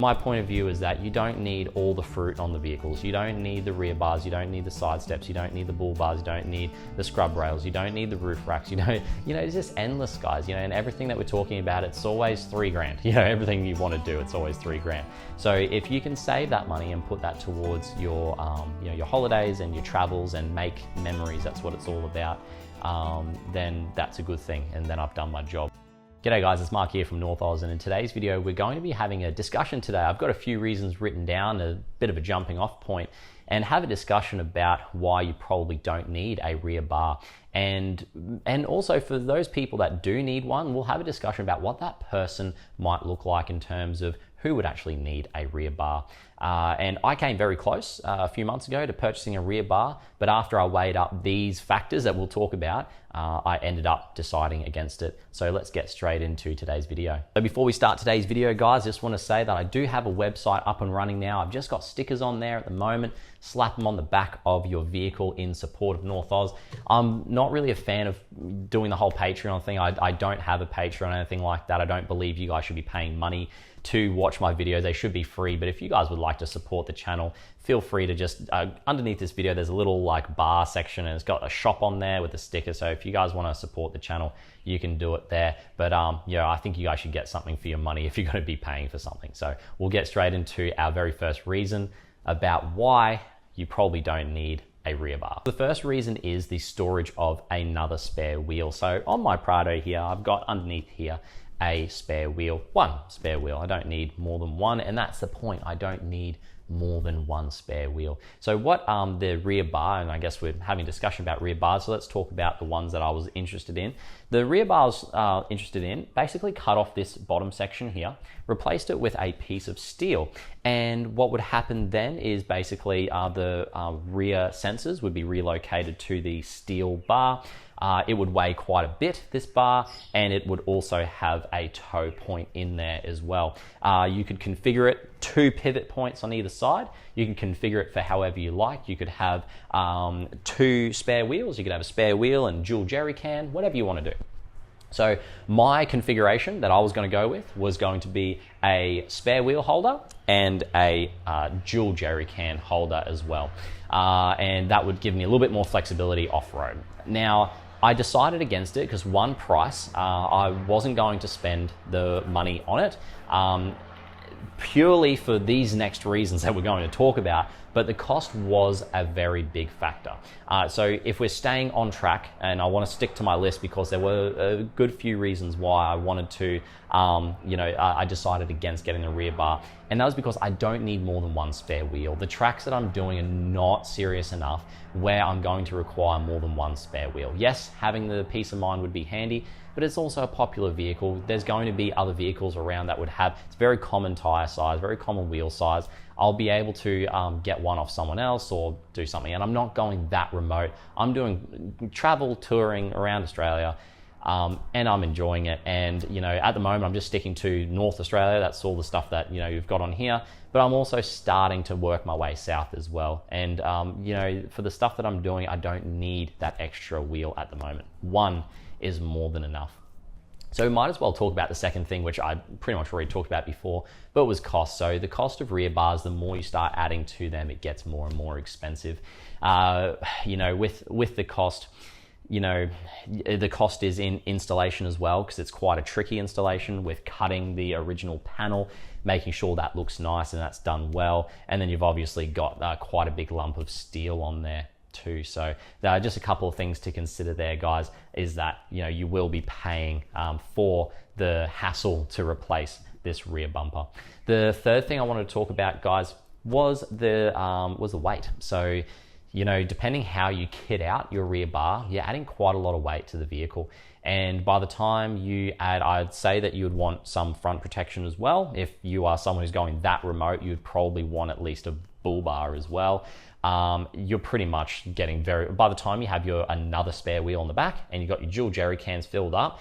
My point of view is that you don't need all the fruit on the vehicles. You don't need the rear bars, you don't need the side steps, you don't need the bull bars, you don't need the scrub rails, you don't need the roof racks, it's just endless, guys, and everything that we're talking about, it's always $3,000. Everything you want to do, it's always $3,000. So if you can save that money and put that towards your, your holidays and your travels and make memories, that's what it's all about, then that's a good thing, and then I've done my job. G'day guys, it's Mark here from North Oz, and in today's video we're going to be having a discussion today. I've got a few reasons written down, a bit of a jumping off point, and have a discussion about why you probably don't need a rear bar. And also for those people that do need one, we'll have a discussion about what that person might look like in terms of who would actually need a rear bar. And I came very close a few months ago to purchasing a rear bar, but after I weighed up these factors that we'll talk about, I ended up deciding against it. So let's get straight into today's video. So before we start today's video, guys, I just want to say that I do have a website up and running now. I've just got stickers on there at the moment. Slap them on the back of your vehicle in support of North Oz. I'm not really a fan of doing the whole Patreon thing. I don't have a Patreon or anything like that. I don't believe you guys should be paying money to watch my videos. They should be free, but if you guys would like to support the channel, feel free to just, underneath this video, there's a little like bar section and it's got a shop on there with a sticker. So if you guys want to support the channel, you can do it there. But I think you guys should get something for your money if you're going to be paying for something. So we'll get straight into our very first reason about why you probably don't need a rear bar. The first reason is the storage of another spare wheel. So on my Prado here, I've got underneath here a spare wheel, one spare wheel. I don't need more than one, and that's the point. I don't need more than one spare wheel. So what the rear bar, and I guess we're having a discussion about rear bars, so let's talk about the ones that I was interested in. The rear bars interested in basically cut off this bottom section here, replaced it with a piece of steel. And what would happen then is basically the rear sensors would be relocated to the steel bar. It would weigh quite a bit, this bar, and it would also have a toe point in there as well. You could configure it 2 pivot points on either side. You can configure it for however you like. You could have 2 spare wheels. You could have a spare wheel and dual jerry can, whatever you want to do. So my configuration that I was going to go with was going to be a spare wheel holder and a dual jerry can holder as well. And that would give me a little bit more flexibility off-road. Now, I decided against it because one, price, I wasn't going to spend the money on it purely for these next reasons that we're going to talk about, but the cost was a very big factor. So if we're staying on track, and I want to stick to my list because there were a good few reasons why I wanted to, I decided against getting a rear bar, and that was because I don't need more than one spare wheel. The tracks that I'm doing are not serious enough where I'm going to require more than one spare wheel. Yes, having the peace of mind would be handy, but it's also a popular vehicle. There's going to be other vehicles around that would have, it's very common tire size, very common wheel size. I'll be able to get one off someone else or do something, and I'm not going that remote. I'm doing travel, touring around Australia, and I'm enjoying it. And at the moment I'm just sticking to North Australia. That's all the stuff that you've got on here, but I'm also starting to work my way south as well. And for the stuff that I'm doing, I don't need that extra wheel at the moment. One is more than enough. So we might as well talk about the second thing, which I pretty much already talked about before, but it was cost. So the cost of rear bars, the more you start adding to them, it gets more and more expensive. With the cost, the cost is in installation as well, because it's quite a tricky installation with cutting the original panel, making sure that looks nice and that's done well. And then you've obviously got quite a big lump of steel on there too. So just a couple of things to consider there, guys, is that you will be paying for the hassle to replace this rear bumper. The third thing I wanted to talk about, guys, was the weight. So depending how you kit out your rear bar, you're adding quite a lot of weight to the vehicle. And by the time you add, I'd say that you would want some front protection as well. If you are someone who's going that remote, you'd probably want at least a bull bar as well. You're pretty much getting by the time you have another spare wheel on the back and you've got your dual jerry cans filled up,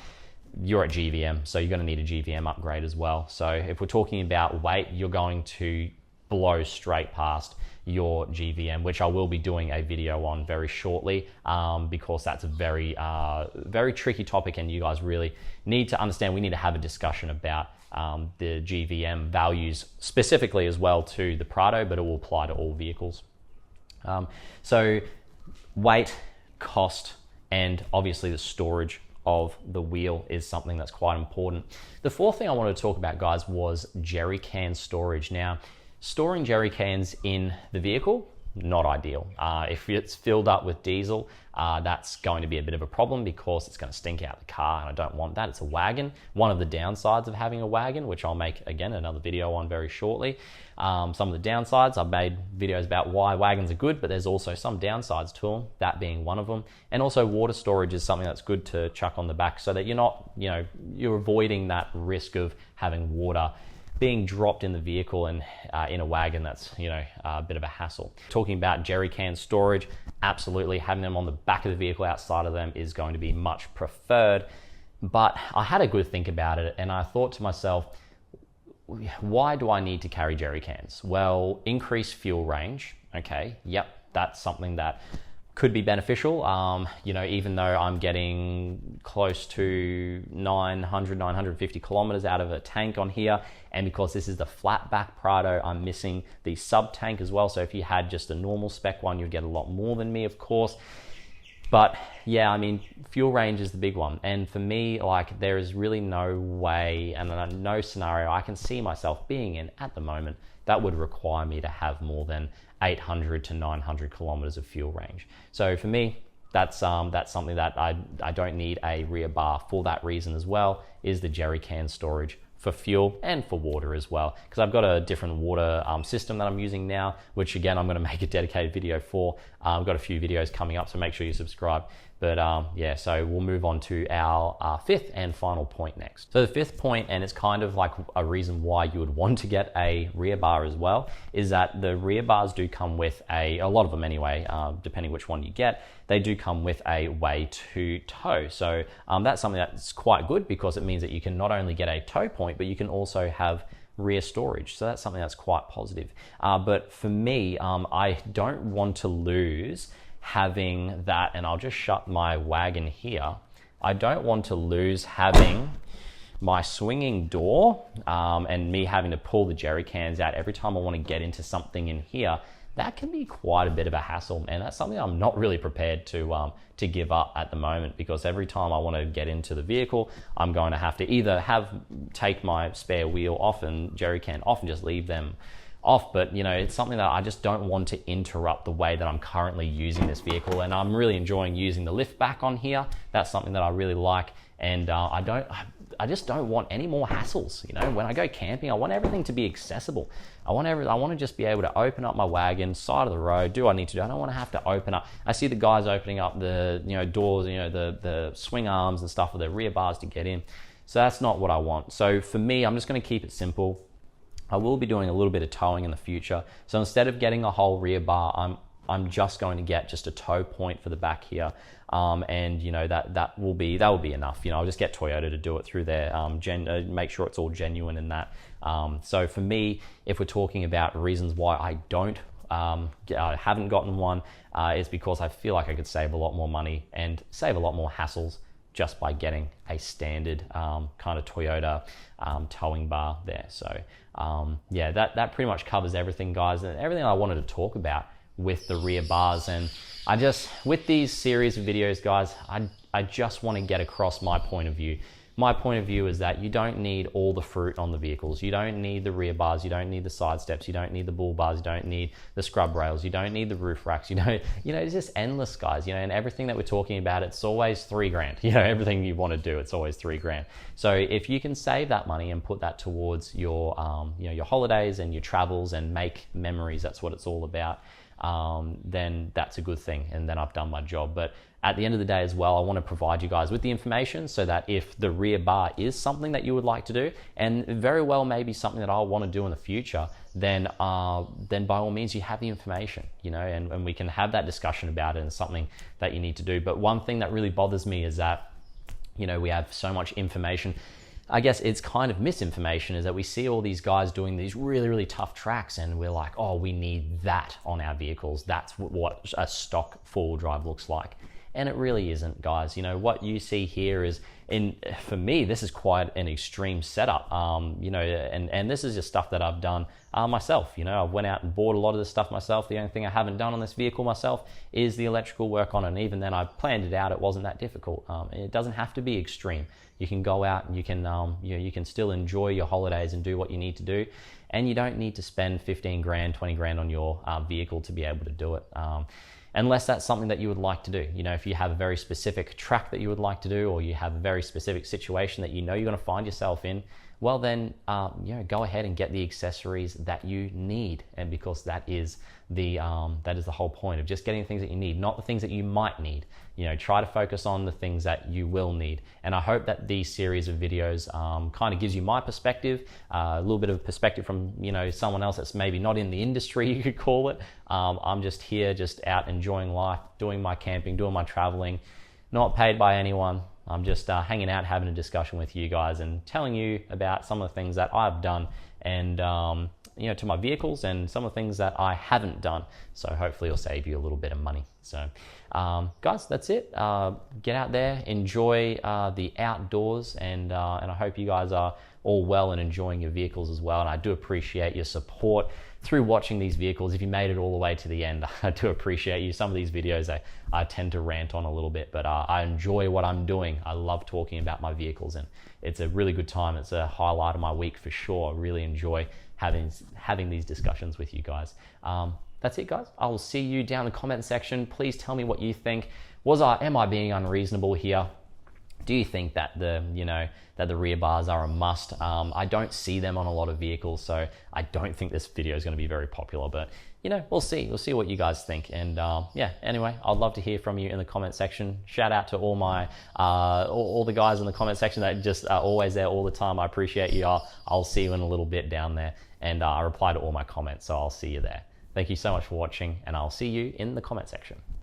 you're at GVM. So you're going to need a GVM upgrade as well. So if we're talking about weight, you're going to blow straight past your GVM, which I will be doing a video on very shortly, because that's a very tricky topic, and you guys really need to understand. We need to have a discussion about the GVM values specifically as well to the Prado, but it will apply to all vehicles. So weight, cost, and obviously the storage of the wheel is something that's quite important. The fourth thing I wanted to talk about, guys, was jerry can storage. Now, storing jerry cans in the vehicle, not ideal. If it's filled up with diesel, that's going to be a bit of a problem because it's going to stink out the car, and I don't want that. It's a wagon. One of the downsides of having a wagon, which I'll make, again, another video on very shortly. Some of the downsides, I've made videos about why wagons are good, but there's also some downsides to them, that being one of them. And also water storage is something that's good to chuck on the back so that you're not, you're avoiding that risk of having water being dropped in the vehicle, and in a wagon, that's a bit of a hassle. Talking about jerry can storage, absolutely having them on the back of the vehicle outside of them is going to be much preferred. But I had a good think about it, and I thought to myself, why do I need to carry jerry cans? Well, increased fuel range. Okay, yep, that's something that could be beneficial. Even though I'm getting close to 950 kilometers out of a tank on here, and because this is the flat back Prado, I'm missing the sub tank as well. So if you had just a normal spec one, you'd get a lot more than me, of course. But yeah, fuel range is the big one. And for me, there is really no way and no scenario I can see myself being in at the moment that would require me to have more than 800 to 900 kilometers of fuel range. So for me, that's something that I don't need a rear bar for that reason as well, is the jerry can storage for fuel and for water as well, because I've got a different water system that I'm using now, which again I'm going to make a dedicated video for. I've got a few videos coming up, so make sure you subscribe. But yeah, so we'll move on to our fifth and final point next. So the fifth point, and it's kind of like a reason why you would want to get a rear bar as well, is that the rear bars do come with a lot of them anyway, depending which one you get, they do come with a way to tow. So that's something that's quite good, because it means that you can not only get a tow point, but you can also have rear storage. So that's something that's quite positive. But for me, I don't want to lose having that, and I'll just shut my wagon here. I don't want to lose having my swinging door and me having to pull the jerry cans out every time I want to get into something in here. That can be quite a bit of a hassle, and that's something I'm not really prepared to give up at the moment, because every time I want to get into the vehicle, I'm going to have to either take my spare wheel off and jerry can off and just leave them off. But it's something that I just don't want to interrupt the way that I'm currently using this vehicle, and I'm really enjoying using the lift back on here. That's something that I really like, and I just don't want any more hassles. When I go camping, I want everything to be accessible. I want to just be able to open up my wagon, side of the road, do what I need to do. I don't want to have to open up. I see the guys opening up the doors, the swing arms and stuff with their rear bars to get in. So that's not what I want. So for me, I'm just going to keep it simple. I will be doing a little bit of towing in the future. So instead of getting a whole rear bar, I'm just going to get just a tow point for the back here. And that will be enough. I'll just get Toyota to do it through their make sure it's all genuine in that. So for me, if we're talking about reasons why I haven't gotten one, is because I feel like I could save a lot more money and save a lot more hassles just by getting a standard kind of Toyota towing bar there. So yeah, that pretty much covers everything, guys, and everything I wanted to talk about with the rear bars. And with these series of videos, guys, I just want to get across my point of view. My point of view is that you don't need all the fruit on the vehicles. You don't need the rear bars, you don't need the side steps, you don't need the bull bars, you don't need the scrub rails, you don't need the roof racks, it's just endless, guys, and everything that we're talking about, it's always $3,000. Everything you want to do, it's always $3,000. So if you can save that money and put that towards your your holidays and your travels and make memories, that's what it's all about, then that's a good thing, and then I've done my job. But at the end of the day as well, I want to provide you guys with the information so that if the rear bar is something that you would like to do, and very well maybe something that I'll want to do in the future, then by all means you have the information, and we can have that discussion about it and something that you need to do. But one thing that really bothers me is that, we have so much information. I guess it's kind of misinformation, is that we see all these guys doing these really, really tough tracks, and we're like, oh, we need that on our vehicles. That's what a stock four-wheel drive looks like. And it really isn't, guys. You know, what you see here is, for me, this is quite an extreme setup. You know, and this is just stuff that I've done myself. You know, I went out and bought a lot of this stuff myself. The only thing I haven't done on this vehicle myself is the electrical work on it. And even then, I planned it out. It wasn't that difficult. It doesn't have to be extreme. You can go out and you can, you know, you can still enjoy your holidays and do what you need to do. And you don't need to spend 15 grand, 20 grand on your vehicle to be able to do it. Unless that's something that you would like to do. You know, if you have a very specific track that you would like to do, or you have a very specific situation that you know you're going to find yourself in, well then, you know, go ahead and get the accessories that you need. And because that is the whole point of just getting the things that you need, not the things that you might need. You know, try to focus on the things that you will need. And I hope that these series of videos kind of gives you my perspective, a little bit of perspective from, you know, someone else that's maybe not in the industry, you could call it. I'm just here, just out enjoying life, doing my camping, doing my traveling, not paid by anyone. I'm just hanging out, having a discussion with you guys and telling you about some of the things that I've done and, you know, to my vehicles, and some of the things that I haven't done. So hopefully it'll save you a little bit of money. So guys, that's it. Get out there, enjoy the outdoors, and I hope you guys are all well and enjoying your vehicles as well. And I do appreciate your support through watching these vehicles. If you made it all the way to the end, I do appreciate you. Some of these videos I tend to rant on a little bit, but I enjoy what I'm doing. I love talking about my vehicles, and it's a really good time. It's a highlight of my week for sure. I really enjoy having these discussions with you guys. That's it, guys. I will see you down in the comment section. Please tell me what you think. Am I being unreasonable here? Do you think that the rear bars are a must? I don't see them on a lot of vehicles, so I don't think this video is going to be very popular, but you know, we'll see. We'll see what you guys think. And yeah, anyway, I'd love to hear from you in the comment section. Shout out to all my all the guys in the comment section that just are always there all the time. I appreciate you. I'll see you in a little bit down there, and I reply to all my comments, so I'll see you there. Thank you so much for watching, and I'll see you in the comment section.